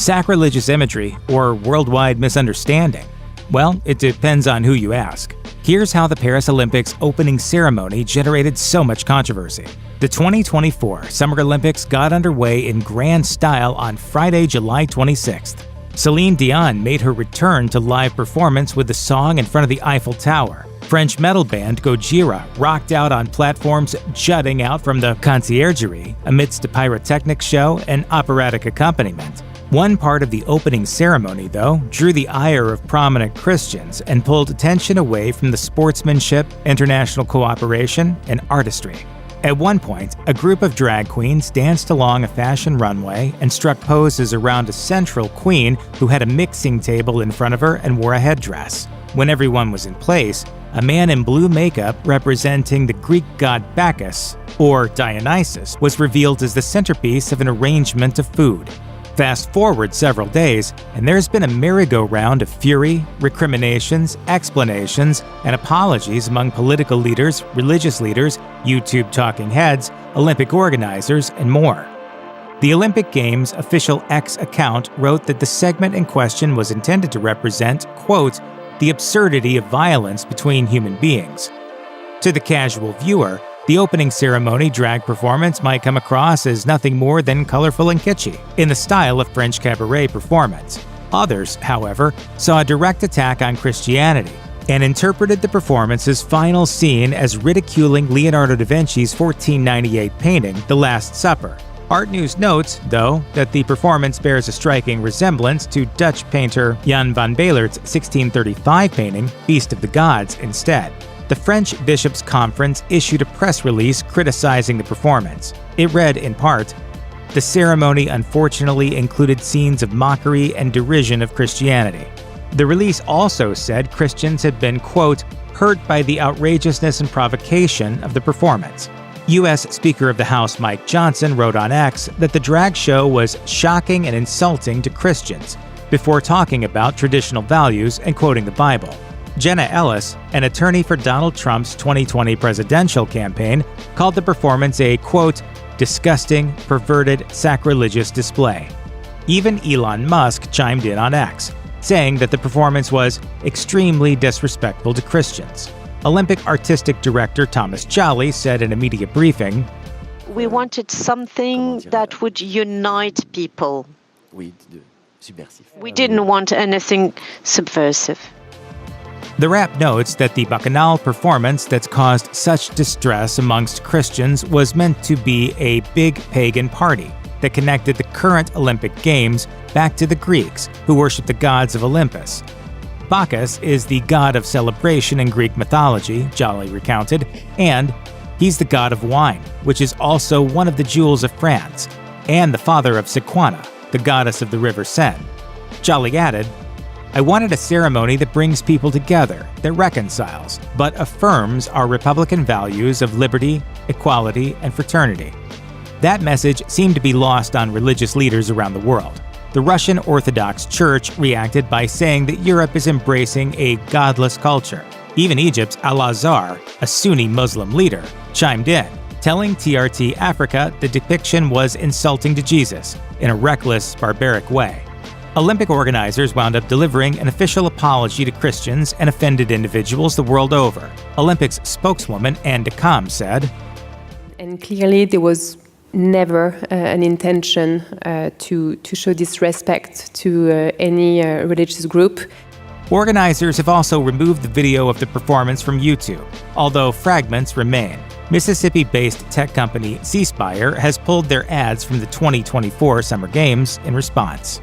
Sacrilegious imagery or worldwide misunderstanding? Well, it depends on who you ask. Here's how the Paris Olympics opening ceremony generated so much controversy. The 2024 Summer Olympics got underway in grand style on Friday, July 26th. Celine Dion made her return to live performance with the song in front of the Eiffel Tower. French metal band Gojira rocked out on platforms jutting out from the Conciergerie amidst a pyrotechnic show and operatic accompaniment. One part of the opening ceremony, though, drew the ire of prominent Christians and pulled attention away from the sportsmanship, international cooperation, and artistry. At one point, a group of drag queens danced along a fashion runway and struck poses around a central queen who had a mixing table in front of her and wore a headdress. When everyone was in place, a man in blue makeup representing the Greek god Bacchus, or Dionysus, was revealed as the centerpiece of an arrangement of food. Fast forward several days, and there's been a merry-go-round of fury, recriminations, explanations, and apologies among political leaders, religious leaders, YouTube talking heads, Olympic organizers, and more. The Olympic Games' official X account wrote that the segment in question was intended to represent, quote, the absurdity of violence between human beings. To the casual viewer, the opening ceremony drag performance might come across as nothing more than colorful and kitschy, in the style of French cabaret performance. Others, however, saw a direct attack on Christianity and interpreted the performance's final scene as ridiculing Leonardo da Vinci's 1498 painting, The Last Supper. Art News notes, though, that the performance bears a striking resemblance to Dutch painter Jan van Baerle's 1635 painting, Feast of the Gods, instead. The French Bishops' Conference issued a press release criticizing the performance. It read, in part, "The ceremony unfortunately included scenes of mockery and derision of Christianity." The release also said Christians had been, quote, hurt by the outrageousness and provocation of the performance. U.S. Speaker of the House Mike Johnson wrote on X that the drag show was shocking and insulting to Christians, before talking about traditional values and quoting the Bible. Jenna Ellis, an attorney for Donald Trump's 2020 presidential campaign, called the performance a, quote, disgusting, perverted, sacrilegious display. Even Elon Musk chimed in on X, saying that the performance was extremely disrespectful to Christians. Olympic artistic director Thomas Jolly said in a media briefing, "We wanted something that would unite people. We didn't want anything subversive." The rap notes that the Bacchanal performance that's caused such distress amongst Christians was meant to be a big pagan party that connected the current Olympic Games back to the Greeks, who worshiped the gods of Olympus. Bacchus is the god of celebration in Greek mythology, Jolly recounted, and he's the god of wine, which is also one of the jewels of France, and the father of Sequana, the goddess of the river Seine. Jolly added, "I wanted a ceremony that brings people together, that reconciles, but affirms our Republican values of liberty, equality, and fraternity." That message seemed to be lost on religious leaders around the world. The Russian Orthodox Church reacted by saying that Europe is embracing a godless culture. Even Egypt's Al-Azhar, a Sunni Muslim leader, chimed in, telling TRT Africa the depiction was insulting to Jesus in a reckless, barbaric way. Olympic organizers wound up delivering an official apology to Christians and offended individuals the world over. Olympics spokeswoman Anne de Kam said, "And clearly there was never an intention to show disrespect to any religious group." Organizers have also removed the video of the performance from YouTube, although fragments remain. Mississippi-based tech company C Spire has pulled their ads from the 2024 Summer Games in response.